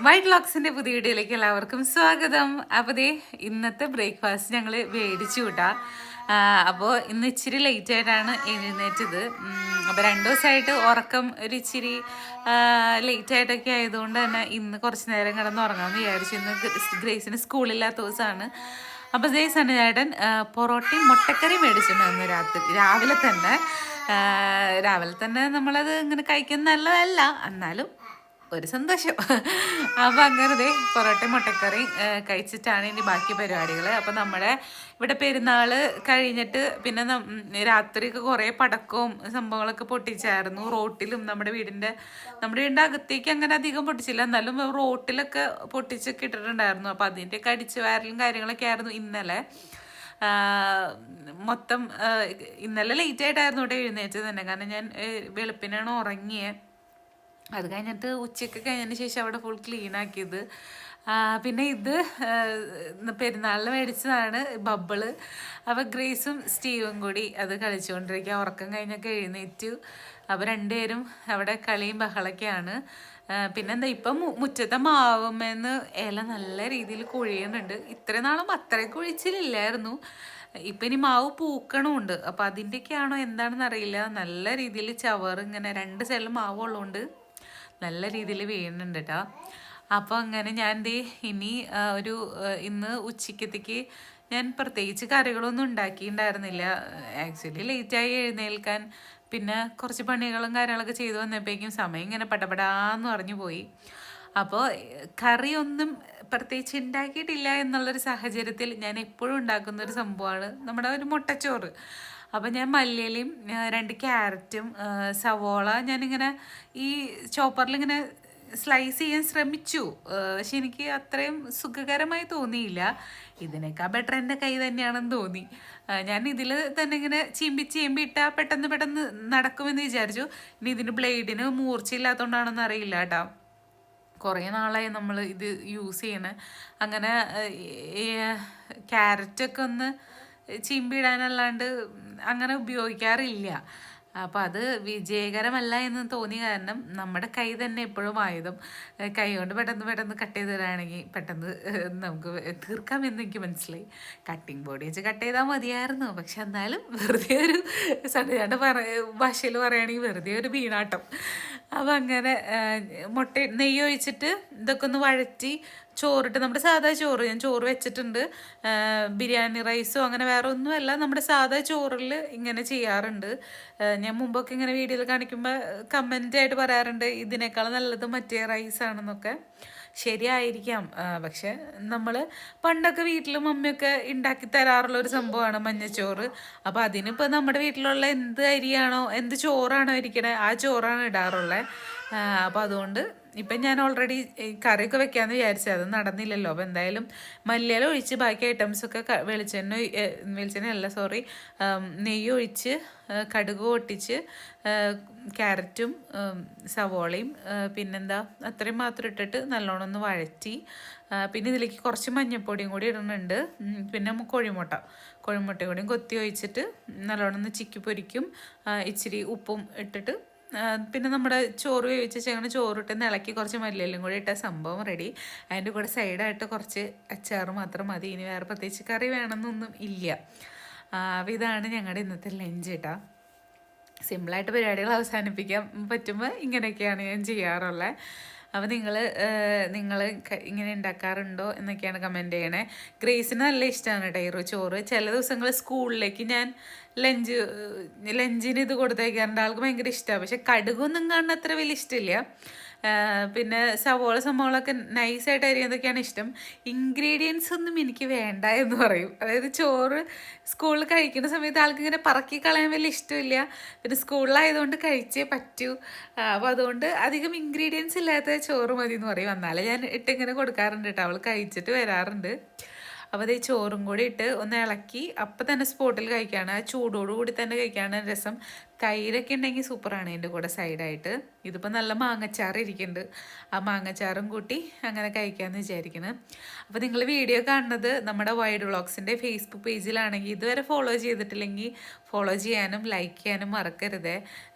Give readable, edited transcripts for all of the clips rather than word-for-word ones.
White വ്ളോഗ്സിന്റെ പുതിയ വീഡിയോയിലേക്ക് എല്ലാവർക്കും സ്വാഗതം. അപ്പോൾ ദേ ഇന്നത്തെ ബ്രേക്ക്ഫാസ്റ്റ് ഞങ്ങൾ മേടിച്ചു കൂട്ടാ. അപ്പോൾ ഇന്ന് ഇച്ചിരി ലേറ്റ് ആയിട്ടാണ് എഴുന്നേറ്റത്. അപ്പോൾ 2 ദിവസമായിട്ട് ഉറക്കം ഒരു ഇച്ചിരി ലേറ്റ് ആയിട്ടൊക്കെ ആയതുകൊണ്ട് തന്നെ ഇന്ന് കുറച്ച് നേരം കിടന്ന് ഉറങ്ങാമെന്ന് വിചാരിച്ചു. ഇന്ന് ഗ്രേസിന് സ്കൂളില്ലാത്ത ദിവസമാണ്. അപ്പോൾ ദേ സണ്ണിചേട്ടൻ പൊറോട്ടയും മുട്ടക്കറിയും മേടിച്ചിട്ടുണ്ടായിരുന്നു രാവിലെ തന്നെ നമ്മളത് ഇങ്ങനെ കഴിക്കുന്നത് നല്ലതല്ല, എന്നാലും ഒരു സന്തോഷം. അപ്പം അങ്ങനെ പൊറോട്ട മുട്ടക്കറി കഴിച്ചിട്ടാണ് ഇനി ബാക്കി പരിപാടികൾ. അപ്പം നമ്മുടെ ഇവിടെ പെരുന്നാൾ കഴിഞ്ഞിട്ട് പിന്നെ രാത്രിയൊക്കെ കുറേ പടക്കവും സംഭവങ്ങളൊക്കെ പൊട്ടിച്ചായിരുന്നു റോട്ടിലും. നമ്മുടെ വീടിൻ്റെ അകത്തേക്ക് അങ്ങനെ അധികം പൊട്ടിച്ചില്ല, എന്നാലും റോട്ടിലൊക്കെ പൊട്ടിച്ചൊക്കെ ഇട്ടിട്ടുണ്ടായിരുന്നു. അപ്പം അതിൻ്റെയൊക്കെ അടിച്ച് വാരലും കാര്യങ്ങളൊക്കെ ആയിരുന്നു ഇന്നലെ. മൊത്തം ഇന്നലെ ലേറ്റ് ആയിട്ടായിരുന്നു ഇവിടെ എഴുന്നേറ്റത് തന്നെ, കാരണം ഞാൻ വെളുപ്പിനാണ് ഉറങ്ങിയത്. അത് കഴിഞ്ഞിട്ട് ഉച്ചയ്ക്ക് കഴിഞ്ഞതിന് ശേഷം അവിടെ ഫുൾ ക്ലീൻ ആക്കിയത്. പിന്നെ ഇത് പെരുന്നാളിന് മേടിച്ചതാണ് ബബിള്. അപ്പോൾ ഗ്രേസും സ്റ്റീവും കൂടി അത് കളിച്ചുകൊണ്ടിരിക്കുക. ഉറക്കം കഴിഞ്ഞൊക്കെ എഴുന്നേറ്റു. അപ്പോൾ രണ്ടുപേരും അവിടെ കളിയും ബഹളൊക്കെയാണ്. പിന്നെന്താ, ഇപ്പം മുറ്റത്തെ മാവുമെന്ന് ഇല നല്ല രീതിയിൽ കൊഴിയുന്നുണ്ട്. ഇത്രയും നാളും അത്രയും കൊഴിച്ചിലില്ലായിരുന്നു. ഇപ്പം ഇനി മാവ് പൂക്കണമുണ്ട്. അപ്പോൾ അതിൻ്റെയൊക്കെയാണോ എന്താണെന്ന് അറിയില്ല. നല്ല രീതിയിൽ ചവറ് ഇങ്ങനെ 2 സൈഡിലും മാവ് ഉള്ളതുകൊണ്ട് നല്ല രീതിയിൽ വീഴുന്നുണ്ട് കേട്ടോ. അപ്പോൾ അങ്ങനെ ഞാൻ ഇനി ഇന്ന് ഉച്ചയ്ക്കത്തേക്ക് ഞാൻ പ്രത്യേകിച്ച് കറികളൊന്നും ഉണ്ടാക്കിയിട്ടുണ്ടായിരുന്നില്ല. ആക്ച്വലി ലേറ്റായി എഴുന്നേൽക്കാൻ, പിന്നെ കുറച്ച് പണികളും കാര്യങ്ങളൊക്കെ ചെയ്തു വന്നപ്പോഴേക്കും സമയം ഇങ്ങനെ പടപടാന്ന് പറഞ്ഞു പോയി. അപ്പോൾ കറിയൊന്നും പ്രത്യേകിച്ച് ഉണ്ടാക്കിയിട്ടില്ല എന്നുള്ളൊരു സാഹചര്യത്തിൽ ഞാൻ എപ്പോഴും ഉണ്ടാക്കുന്നൊരു സംഭവമാണ് നമ്മുടെ ഒരു മുട്ടച്ചോറ്. അപ്പം ഞാൻ മല്ലിയിലയും 2 ക്യാരറ്റും സവോള ഞാനിങ്ങനെ ഈ ചോപ്പറിലിങ്ങനെ സ്ലൈസ് ചെയ്യാൻ ശ്രമിച്ചു. പക്ഷെ എനിക്ക് അത്രയും സുഖകരമായി തോന്നിയില്ല. ഇതിനേക്കാൾ ബെറ്റർ എൻ്റെ കൈ തന്നെയാണെന്ന് തോന്നി. ഞാൻ ഇതിൽ തന്നെ ഇങ്ങനെ ചീമ്പി ഇട്ടാൽ പെട്ടെന്ന് നടക്കുമെന്ന് വിചാരിച്ചു. ഇനി ഇതിന് ബ്ലേഡിന് മൂർച്ചയില്ലാത്തതുകൊണ്ടാണെന്ന് അറിയില്ല കേട്ടോ. കുറേ നാളായി നമ്മൾ ഇത് യൂസ് ചെയ്യണേ. അങ്ങനെ ക്യാരറ്റൊക്കെ ഒന്ന് ചീമ്പിടാനല്ലാണ്ട് അങ്ങനെ ഉപയോഗിക്കാറില്ല. അപ്പോൾ അത് വിജയകരമല്ല എന്ന് തോന്നിയ കാരണം നമ്മുടെ കൈ തന്നെ എപ്പോഴും ആയുധം. കൈ കൊണ്ട് പെട്ടെന്ന് കട്ട് ചെയ്ത് തരാണെങ്കിൽ പെട്ടെന്ന് നമുക്ക് തീർക്കാമെന്ന് എനിക്ക് മനസ്സിലായി. കട്ടിങ് ബോർഡ് വെച്ച് കട്ട് ചെയ്താൽ മതിയായിരുന്നു. പക്ഷെ എന്നാലും വെറുതെ ഒരു സണ്ണിചേട്ടൻ്റെ ഭാഷയിൽ പറയുകയാണെങ്കിൽ വെറുതെ ഒരു വീണാട്ടം. അപ്പം അങ്ങനെ നെയ്യ് ഒഴിച്ചിട്ട് ഇതൊക്കെ ഒന്ന് വഴറ്റി ചോറിട്ട്, നമ്മുടെ സാധാ ചോറ്, ഞാൻ ചോറ് വെച്ചിട്ടുണ്ട്. ബിരിയാണി റൈസോ അങ്ങനെ വേറെ ഒന്നുമല്ല, നമ്മുടെ സാധാ ചോറിൽ ഇങ്ങനെ ചെയ്യാറുണ്ട്. ഞാൻ മുമ്പൊക്കെ ഇങ്ങനെ വീഡിയോയിൽ കാണിക്കുമ്പോൾ കമൻ്റായിട്ട് പറയാറുണ്ട് ഇതിനേക്കാൾ നല്ലത് മറ്റേ റൈസാണെന്നൊക്കെ. ശരിയായിരിക്കാം. പക്ഷെ നമ്മൾ പണ്ടൊക്കെ വീട്ടിലും മമ്മിയൊക്കെ ഉണ്ടാക്കി തരാറുള്ള ഒരു സംഭവമാണ് മഞ്ഞച്ചോറ്. അപ്പോൾ അതിനിപ്പോൾ നമ്മുടെ വീട്ടിലുള്ള എന്ത് അരിയാണോ എന്ത് ചോറാണോ ഇരിക്കണേ ആ ചോറാണ് ഇടാറുള്ളത്. അപ്പോൾ അതുകൊണ്ട് ഇപ്പം ഞാൻ ഓൾറെഡി കറിയൊക്കെ വെക്കാമെന്ന് വിചാരിച്ചത്, അത് നടന്നില്ലല്ലോ. അപ്പോൾ എന്തായാലും മല്ലിയില ഒഴിച്ച് ബാക്കി ഐറ്റംസൊക്കെ നെയ്യ് ഒഴിച്ച് കടുക് പൊട്ടിച്ച് ക്യാരറ്റും സവോളയും പിന്നെന്താ അത്രയും മാത്രം ഇട്ടിട്ട് നല്ലോണം ഒന്ന് വഴറ്റി, പിന്നെ ഇതിലേക്ക് കുറച്ച് മഞ്ഞൾപ്പൊടിയും കൂടി ഇടുന്നുണ്ട്. പിന്നെ കോഴിമുട്ടയും കൂടിയും കൊത്തി ഒഴിച്ചിട്ട് നല്ലോണം ഒന്ന് ചിക്കി പൊരിക്കും. ഇച്ചിരി ഉപ്പും ഇട്ടിട്ട് പിന്നെ നമ്മുടെ ചോറ് വേവിച്ച് അങ്ങനെ ചോറിട്ട് ഇളക്കി കുറച്ച് മല്ലിയിലും കൂടി ഇട്ട സംഭവം റെഡി. അതിൻ്റെ കൂടെ സൈഡായിട്ട് കുറച്ച് അച്ചാറ് മാത്രം മതി. ഇനി വേറെ പ്രത്യേകിച്ച് കറി വേണമെന്നൊന്നും ഇല്ല. അപ്പോൾ ഇതാണ് ഞങ്ങളുടെ ഇന്നത്തെ ലഞ്ച് കേട്ടോ. സിമ്പിളായിട്ട് പരിപാടികൾ അവസാനിപ്പിക്കാൻ പറ്റുമ്പോൾ ഇങ്ങനെയൊക്കെയാണ് ഞാൻ ചെയ്യാറുള്ളത്. അപ്പോൾ നിങ്ങൾ ഇങ്ങനെ ഉണ്ടാക്കാറുണ്ടോ എന്നൊക്കെയാണ് കമൻറ്റ് ചെയ്യണേ. ഗ്രേസിന് നല്ല ഇഷ്ടമാണ് കേട്ടോ ഈ ചോറ്. ചില ദിവസങ്ങൾ സ്കൂളിലേക്ക് ഞാൻ ലഞ്ചിന് ഇത് കൊടുത്തേക്കാറുണ്ട്. ആൾക്ക് ഭയങ്കര ഇഷ്ടമാണ്. പക്ഷെ കടുകൊന്നും കാണുന്ന അത്ര വലിയ ഇഷ്ടമില്ല. പിന്നെ സംഭവങ്ങളൊക്കെ നൈസായിട്ട് അരിയുന്നതൊക്കെയാണ് ഇഷ്ടം. ഇൻഗ്രീഡിയൻസ് ഒന്നും എനിക്ക് വേണ്ട എന്ന് പറയും. അതായത് ചോറ് സ്കൂളിൽ കഴിക്കുന്ന സമയത്ത് ആൾക്ക് ഇങ്ങനെ പറക്കി കളയാൻ വലിയ ഇഷ്ടമില്ല. പിന്നെ സ്കൂളിലായതുകൊണ്ട് കഴിച്ചേ പറ്റൂ. അപ്പോൾ അതുകൊണ്ട് അധികം ഇൻഗ്രീഡിയൻസ് ഇല്ലാത്ത ചോറ് മതി എന്ന് പറയും. എന്നാലും ഞാൻ ഇട്ടിങ്ങനെ കൊടുക്കാറുണ്ട് കേട്ടോ. അവൾ കഴിച്ചിട്ട് വരാറുണ്ട്. അപ്പോൾ അതേ ചോറും കൂടി ഇട്ട് ഒന്ന് ഇളക്കി അപ്പം തന്നെ സ്പോട്ടിൽ കഴിക്കുകയാണ്. ആ ചൂടോടുകൂടി തന്നെ കഴിക്കുകയാണ് രസം. തൈരൊക്കെ ഉണ്ടെങ്കിൽ സൂപ്പറാണ് എൻ്റെ കൂടെ സൈഡായിട്ട്. ഇതിപ്പോൾ നല്ല മാങ്ങച്ചാറ് ഇരിക്കുന്നുണ്ട്, ആ മാങ്ങച്ചാറും കൂട്ടി അങ്ങനെ കഴിക്കാമെന്ന് വിചാരിക്കുന്നു. അപ്പോൾ നിങ്ങൾ വീഡിയോ കാണുന്നത് നമ്മുടെ വൈഡ് വ്ളോഗ്സിൻ്റെ ഫേസ്ബുക്ക് പേജിലാണെങ്കിൽ ഇതുവരെ ഫോളോ ചെയ്തിട്ടില്ലെങ്കിൽ ഫോളോ ചെയ്യാനും ലൈക്ക് ചെയ്യാനും മറക്കരുത്.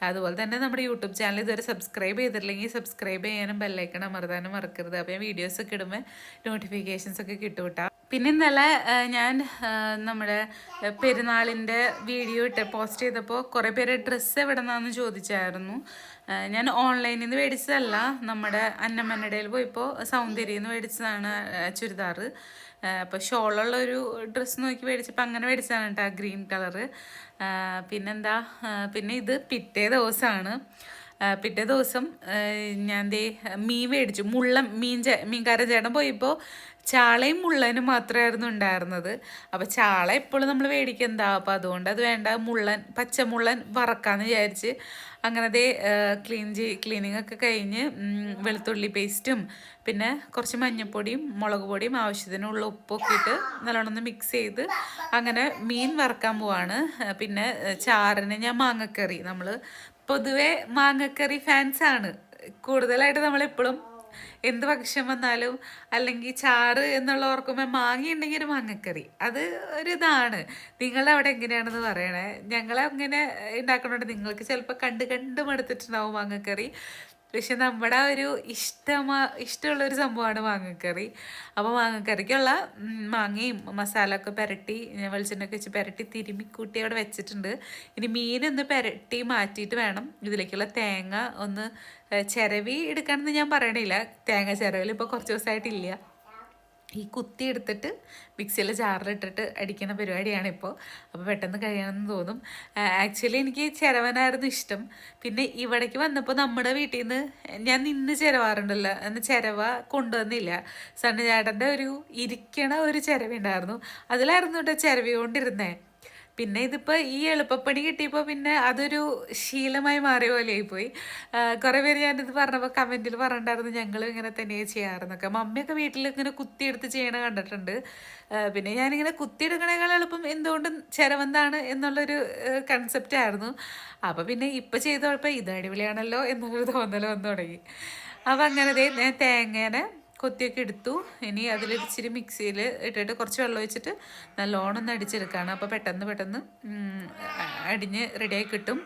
അതുപോലെ തന്നെ നമ്മുടെ യൂട്യൂബ് ചാനൽ ഇതുവരെ സബ്സ്ക്രൈബ് ചെയ്തിട്ടില്ലെങ്കിൽ സബ്സ്ക്രൈബ് ചെയ്യാനും ബെല്ലൈക്കൺ അമർത്താനും മറക്കരുത്. അപ്പോൾ ഞാൻ വീഡിയോസൊക്കെ ഇടുമ്പോൾ നോട്ടിഫിക്കേഷൻസൊക്കെ കിട്ടും കേട്ടോ. പിന്നെ ഇന്നലെ ഞാൻ നമ്മുടെ പെരുന്നാളിൻ്റെ വീഡിയോ പോസ്റ്റ് ചെയ്തപ്പോൾ കുറേ പേര് ഡ്രസ്സ് എവിടെ നിന്നാന്ന് ചോദിച്ചായിരുന്നു. ഞാൻ ഓൺലൈനിൽ നിന്ന് മേടിച്ചതല്ല, നമ്മുടെ അന്നമ്മനടയിൽ പോയപ്പോൾ സൗന്ദര്യയിൽ നിന്ന് മേടിച്ചതാണ് ചുരിദാർ. അപ്പോൾ ഷോളുള്ളൊരു ഡ്രസ്സ് നോക്കി മേടിച്ചപ്പോൾ അങ്ങനെ മേടിച്ചതാണ് കേട്ടോ, ഗ്രീൻ കളറ്. പിന്നെന്താ, പിന്നെ ഇത് പിറ്റേ ദിവസമാണ്. പിറ്റേ ദിവസം ഞാൻ മീൻ മേടിച്ചു. മീൻകാരൻ ചേട്ടൻ പോയപ്പോൾ ചാളയും മുള്ളനും മാത്രമായിരുന്നു ഉണ്ടായിരുന്നത്. അപ്പോൾ ചാള എപ്പോഴും നമ്മൾ മേടിക്കുന്നതാ, അപ്പോൾ അതുകൊണ്ട് അത് വേണ്ട, പച്ചമുള്ളൻ വറക്കാമെന്ന് വിചാരിച്ച് അങ്ങനെ ക്ലീനിങ് ഒക്കെ കഴിഞ്ഞ് വെളുത്തുള്ളി പേസ്റ്റും പിന്നെ കുറച്ച് മഞ്ഞൾപ്പൊടിയും മുളക് പൊടിയും ആവശ്യത്തിനുള്ള ഉപ്പൊക്കെ ഇട്ട് നല്ലോണം ഒന്ന് മിക്സ് ചെയ്ത് അങ്ങനെ മീൻ വറക്കാൻ പോവാണ്. പിന്നെ ചാറിന് ഞാൻ മാങ്ങക്കറി, നമ്മൾ പൊതുവെ മാങ്ങക്കറി ഫാൻസാണ് കൂടുതലായിട്ട്. നമ്മളെപ്പോഴും എന്ത് ഭക്ഷണം വന്നാലും അല്ലെങ്കിൽ ചാറ് എന്നുള്ള ഓർക്കുമ്പോൾ മാങ്ങയുണ്ടെങ്കിൽ ഒരു മാങ്ങക്കറി, അത് ഒരു ഇതാണ്. നിങ്ങളുടെ അവിടെ എങ്ങനെയാണെന്ന് പറയണേ. ഞങ്ങളങ്ങനെ ഉണ്ടാക്കണോണ്ട് നിങ്ങൾക്ക് ചിലപ്പോൾ കണ്ട് മടുത്തിട്ടുണ്ടാവും മാങ്ങക്കറി. പക്ഷെ നമ്മുടെ ഒരു ഇഷ്ടമുള്ളൊരു സംഭവമാണ് മാങ്ങക്കറി. അപ്പോൾ മാങ്ങക്കറിക്കുള്ള മാങ്ങയും മസാല ഒക്കെ പുരട്ടി വെളിച്ചെണ്ണയൊക്കെ വെച്ച് പുരട്ടി തിരുമ്മിക്കൂട്ടി അവിടെ വെച്ചിട്ടുണ്ട്. ഇനി മീനൊന്ന് പുരട്ടി മാറ്റിയിട്ട് വേണം ഇതിലേക്കുള്ള തേങ്ങ ഒന്ന് ചിരവി എടുക്കണമെന്ന് ഞാൻ പറയണില്ല. തേങ്ങ ചിരവൽ ഇപ്പോൾ കുറച്ച് ദിവസമായിട്ടില്ല. ഈ കുത്തി എടുത്തിട്ട് മിക്സിയിൽ ജാറിലിട്ടിട്ട് അടിക്കുന്ന പരിപാടിയാണ് ഇപ്പോൾ. അപ്പോൾ പെട്ടെന്ന് കഴിയണമെന്ന് തോന്നും. ആക്ച്വലി എനിക്ക് ചിരവനായിരുന്നു ഇഷ്ടം. പിന്നെ ഇവിടേക്ക് വന്നപ്പോൾ നമ്മുടെ വീട്ടിൽ നിന്ന് ഞാൻ നിന്ന് ചിരവാറുണ്ടല്ലോ, എന്ന് ചിരവ കൊണ്ടുവന്നില്ല. സണ്ണി ചേട്ടൻ്റെ ഇരിക്കണ ഒരു ചിരവ ഉണ്ടായിരുന്നു, അതിലായിരുന്നു കേട്ടോ ചിരവിക്കൊണ്ടിരുന്നേ. പിന്നെ ഇതിപ്പോൾ ഈ എളുപ്പപ്പണി കിട്ടിയപ്പോൾ പിന്നെ അതൊരു ശീലമായി മാറിയ പോലെയായിപ്പോയി. കുറേ പേര് ഞാനിത് പറഞ്ഞപ്പോൾ കമൻറ്റിൽ പറഞ്ഞിട്ടുണ്ടായിരുന്നു ഞങ്ങൾ ഇങ്ങനെ തന്നെയാണ് ചെയ്യാറെന്നൊക്കെ. മമ്മിയൊക്കെ വീട്ടിൽ ഇങ്ങനെ കുത്തിയെടുത്ത് ചെയ്യണ കണ്ടിട്ടുണ്ട്. പിന്നെ ഞാനിങ്ങനെ കുത്തിയെടുക്കണേക്കാൾ എളുപ്പം എന്തുകൊണ്ടും ചിരവന്താണ് എന്നുള്ളൊരു കൺസെപ്റ്റായിരുന്നു. അപ്പോൾ പിന്നെ ഇപ്പം ചെയ്തപ്പോൾ ഇത് അടിപൊളിയാണല്ലോ എന്നുള്ളൊരു തോന്നൽ വന്നു തുടങ്ങി. അപ്പോൾ അങ്ങനെ ഞാൻ തേങ്ങേനെ കൊത്തിയൊക്കെ എടുത്തു. ഇനി അതിലിച്ചിരി മിക്സിയിൽ ഇട്ടിട്ട് കുറച്ച് വെള്ളം ഒഴിച്ചിട്ട് നല്ലോണം ഒന്ന് അടിച്ചെടുക്കുകയാണ്. അപ്പോൾ പെട്ടെന്ന് അടിഞ്ഞ് റെഡിയായി കിട്ടും.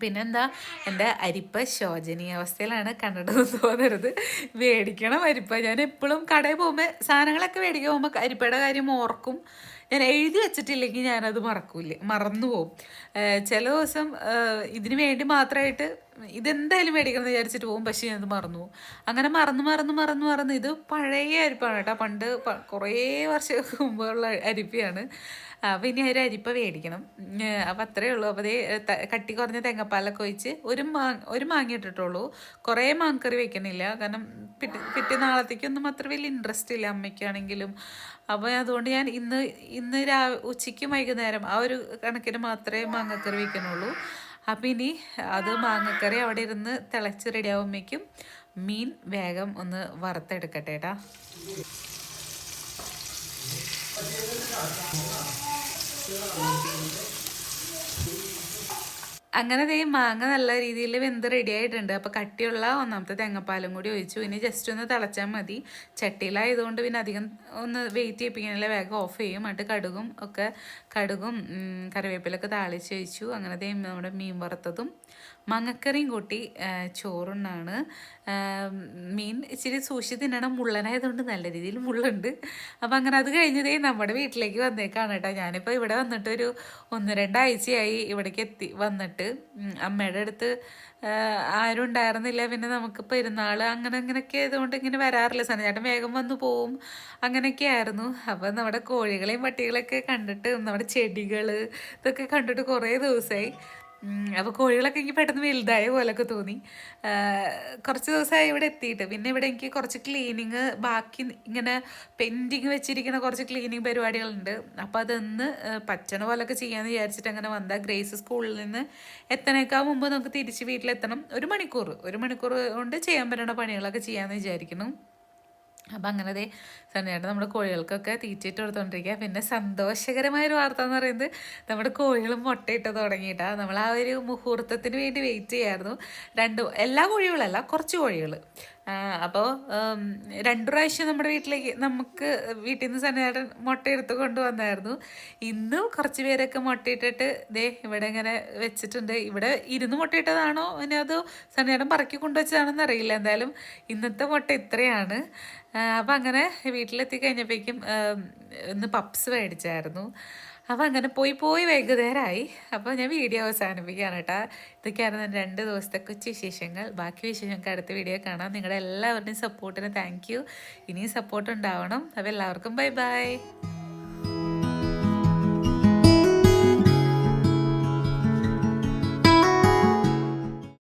പിന്നെന്താ, എൻ്റെ അരിപ്പ ശോചനീയാവസ്ഥയിലാണ്, കണ്ടിട്ടെന്ന് തോന്നരുത്. മേടിക്കണം അരിപ്പ. ഞാൻ എപ്പോഴും കടയിൽ പോകുമ്പോൾ സാധനങ്ങളൊക്കെ മേടിക്കാൻ പോകുമ്പോൾ അരിപ്പയുടെ കാര്യം ഓർക്കും. ഞാൻ എഴുതി വെച്ചിട്ടില്ലെങ്കിൽ ഞാനത് മറന്നു പോകും. ചില ദിവസം ഇതിന് വേണ്ടി മാത്രമായിട്ട് ഇതെന്തായാലും മേടിക്കണം എന്ന് വിചാരിച്ചിട്ട് പോകും, പക്ഷേ ഞാനത് മറന്നു പോകും. അങ്ങനെ മറന്ന് ഇത് പഴയ അരിപ്പാണ് കേട്ടോ, പണ്ട് കുറേ വർഷങ്ങൾക്ക് മുമ്പുള്ള അരിപ്പയാണ്. അപ്പോൾ ഇനി ഒരു അരിപ്പ മേടിക്കണം. അപ്പം അത്രയേ ഉള്ളൂ. അപ്പോൾ കട്ടി കുറഞ്ഞ തേങ്ങാപ്പാലൊക്കെ ഒഴിച്ച് ഒരു മാങ്ങ ഇട്ടിട്ടുള്ളൂ. കുറേ മാങ്ങക്കറി വെക്കണില്ല, കാരണം പിറ്റേ നാളത്തേക്കൊന്നും അത്ര വലിയ ഇൻട്രസ്റ്റ് ഇല്ല അമ്മയ്ക്കാണെങ്കിലും. അപ്പോൾ അതുകൊണ്ട് ഞാൻ ഇന്ന് ഉച്ചയ്ക്കും വൈകുന്നേരം ആ ഒരു കണക്കിന് മാത്രമേ മാങ്ങക്കറി വയ്ക്കുന്നുള്ളൂ. അപ്പം ഇനി അത് മാങ്ങക്കറി അവിടെ ഇരുന്ന് തിളച്ച് റെഡിയാവുമ്പോഴേക്കും മീൻ വേഗം ഒന്ന് വറുത്തെടുക്കട്ടെ കേട്ടാ. അങ്ങനെ മാങ്ങ നല്ല രീതിയിൽ വെന്ത് റെഡി ആയിട്ടുണ്ട്. അപ്പോൾ കട്ടിയുള്ള ഒന്നാമത്തെ തേങ്ങാപ്പാലും കൂടി ഒഴിച്ചു. ഇനി ജസ്റ്റ് ഒന്ന് തിളച്ചാൽ മതി. ചട്ടിയിലായതുകൊണ്ട് പിന്നെ അധികം ഒന്ന് വെയിറ്റ് ചെയ്യിപ്പിക്കാനുള്ള വേഗം ഓഫ് ചെയ്യും. എന്നിട്ട് കടുകും കറിവേപ്പിലൊക്കെ താളിച്ച് ഒഴിച്ചു. അങ്ങനെ നമ്മുടെ മീൻ വറുത്തതും മാങ്ങക്കറിയും കൂട്ടി ചോറുണ്ണാണ്. മീൻ ഇച്ചിരി സൂക്ഷിച്ച് തിന്നണം, മുള്ളനായതുകൊണ്ട് നല്ല രീതിയിൽ മുള്ളുണ്ട്. അപ്പം അങ്ങനെ അത് കഴിഞ്ഞതേ നമ്മുടെ വീട്ടിലേക്ക് വന്നേക്കാണ് കേട്ടോ. ഞാനിപ്പോൾ ഇവിടെ വന്നിട്ട് ഒരു 1-2 ആഴ്ചയായി ഇവിടേക്ക് വന്നിട്ട്. അമ്മയുടെ അടുത്ത് ആരും ഉണ്ടായിരുന്നില്ല. പിന്നെ നമുക്ക് പെരുന്നാൾ അങ്ങനെയൊക്കെ ആയതുകൊണ്ട് ഇങ്ങനെ വരാറില്ല. സനചേട്ടൻ വേഗം വന്നു പോവും, അങ്ങനെയൊക്കെ ആയിരുന്നു. അപ്പം നമ്മുടെ കോഴികളെയും പട്ടികളെയൊക്കെ കണ്ടിട്ട്, നമ്മുടെ ചെടികൾ ഇതൊക്കെ കണ്ടിട്ട് കുറേ ദിവസമായി. അപ്പോൾ കോഴികളൊക്കെ എനിക്ക് പെട്ടെന്ന് വലുതായ പോലൊക്കെ തോന്നി. കുറച്ച് ദിവസമായി ഇവിടെ എത്തിയിട്ട്. പിന്നെ ഇവിടെ എനിക്ക് കുറച്ച് ക്ലീനിങ് ബാക്കി ഇങ്ങനെ പെൻഡിങ് വെച്ചിരിക്കുന്ന കുറച്ച് ക്ലീനിങ് പരിപാടികളുണ്ട്. അപ്പോൾ അതൊന്ന് പച്ചണ പോലൊക്കെ ചെയ്യാമെന്ന് വിചാരിച്ചിട്ട് അങ്ങനെ വന്നാൽ ഗ്രേസ് സ്കൂളിൽ നിന്ന് എത്തണേക്കാൾ മുമ്പ് നമുക്ക് തിരിച്ച് വീട്ടിലെത്തണം. ഒരു മണിക്കൂർ കൊണ്ട് ചെയ്യാൻ പറ്റുന്ന പണികളൊക്കെ ചെയ്യാമെന്ന് വിചാരിക്കുന്നു. അപ്പം അങ്ങനെ ദേ സന്ധ്യയായിട്ട് നമ്മുടെ കോഴികൾക്കൊക്കെ തീറ്റിയിട്ട് കൊടുത്തോണ്ടിരിക്കുക. പിന്നെ സന്തോഷകരമായൊരു വാർത്ത എന്ന് പറയുന്നത് നമ്മുടെ കോഴികളും മുട്ടയിട്ട് തുടങ്ങിയിട്ടാണ്. നമ്മൾ ആ ഒരു മുഹൂർത്തത്തിന് വേണ്ടി വെയിറ്റ് ചെയ്യായിരുന്നു. എല്ലാ കോഴികളല്ല, കുറച്ച് കോഴികൾ. അപ്പോൾ 2 പ്രാവശ്യം നമ്മുടെ വീട്ടിലേക്ക് നമുക്ക് വീട്ടിൽ നിന്ന് സന്ധ്യയായിട്ട് മുട്ട എടുത്ത് കൊണ്ടുവന്നായിരുന്നു. ഇന്നും കുറച്ച് പേരൊക്കെ മുട്ടയിട്ടിട്ട് ദേ ഇവിടെ ഇങ്ങനെ വെച്ചിട്ടുണ്ട്. ഇവിടെ ഇരുന്ന് മുട്ടയിട്ടതാണോ ഇനി അതോ സന്ധ്യയായിട്ട് പറക്കി കൊണ്ടുവച്ചതാണെന്ന് അറിയില്ല. എന്തായാലും ഇന്നത്തെ മുട്ട ഇത്രയാണ്. അപ്പം അങ്ങനെ വീട്ടിലെത്തി കഴിഞ്ഞപ്പോഴേക്കും ഇന്ന് പപ്സ് മേടിച്ചായിരുന്നു. അപ്പം അങ്ങനെ പോയി വൈകുന്നേരമായി. അപ്പോൾ ഞാൻ വീഡിയോ അവസാനിപ്പിക്കുകയാണ് കേട്ടോ. ഇതൊക്കെയായിരുന്നു 2 ദിവസത്തെ കൊച്ചു വിശേഷങ്ങൾ. ബാക്കി വിശേഷങ്ങൾക്ക് അടുത്ത വീഡിയോ കാണാം. നിങ്ങളുടെ എല്ലാവരുടെയും സപ്പോർട്ടിന് താങ്ക് യു. ഇനിയും സപ്പോർട്ട് ഉണ്ടാവണം. അപ്പോൾ എല്ലാവർക്കും ബൈ ബൈ.